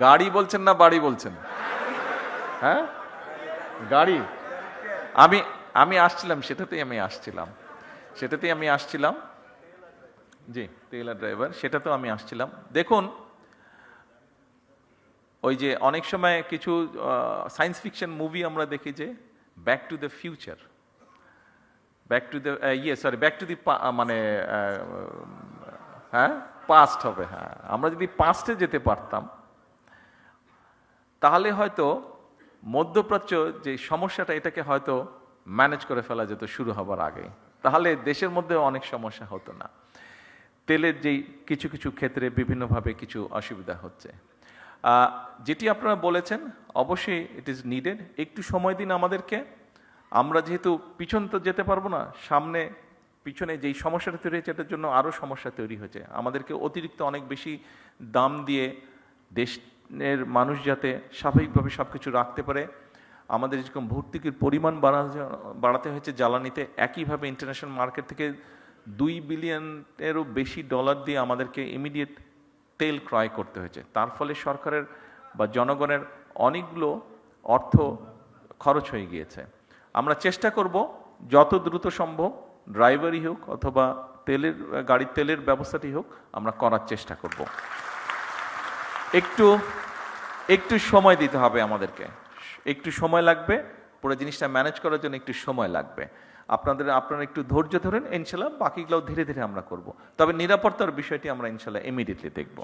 গাড়ি বলছেন না বাড়ি বলছেন? হ্যাঁ, গাড়ি। আমি আমি আসছিলাম, সেটাতেই আমি আসছিলাম। জি, তেলা ড্রাইভার, সেটাতেও আমি আসছিলাম। দেখুন, ওই যে অনেক সময় কিছু সায়েন্স ফিকশন মুভি আমরা দেখি যে back to the future, back to the sorry, back to the মানে হ্যাঁ, পাস্ট হবে। হ্যাঁ, আমরা যদি পাস্টে যেতে পারতাম তাহলে হয়তো মধ্যপ্রাচ্য যে সমস্যাটা, এটাকে হয়তো ম্যানেজ করে ফেলা যেত শুরু হবার আগে। তাহলে দেশের মধ্যে অনেক সমস্যা হতো না। তেলের যেই কিছু কিছু ক্ষেত্রে বিভিন্নভাবে কিছু অসুবিধা হচ্ছে, যেটি আপনারা বলেছেন, অবশ্যই ইট ইজ নিডেড। একটু সময় দিন আমাদেরকে। আমরা যেহেতু পিছন তো যেতে পারবো না, সামনে পিছনে যেই সমস্যাটা তৈরি হয়েছে এটার জন্য আরও সমস্যা তৈরি হয়েছে। আমাদেরকে অতিরিক্ত অনেক বেশি দাম দিয়ে দেশের মানুষ যাতে স্বাভাবিকভাবে সব কিছু রাখতে পারে, আমাদের যেরকম ভর্তুকির পরিমাণ বাড়াতে হয়েছে জ্বালানিতে, একইভাবে ইন্টারন্যাশনাল মার্কেট থেকে $2 বিলিয়নেরও বেশি ডলার দিয়ে আমাদেরকে ইমিডিয়েট তেল ক্রয় করতে হয়েছে। তার ফলে সরকারের বা জনগণের অনেকগুলো অর্থ খরচ হয়ে গিয়েছে। আমরা চেষ্টা করব যত দ্রুত সম্ভব, ড্রাইভারই হোক অথবা গাড়ির তেলের ব্যবস্থাটি হোক, আমরা করার চেষ্টা করব। একটু একটু সময় দিতে হবে আমাদেরকে, একটু সময় লাগবে, পুরো জিনিসটা ম্যানেজ করার জন্য একটু সময় লাগবে। আপনারা একটু ধৈর্য ধরেন, ইনশাল্লাহ বাকিগুলো ধীরে ধীরে আমরা করব। তবে নিরাপত্তার বিষয়টি আমরা ইনশাল্লাহ ইমিডিয়েটলি দেখব।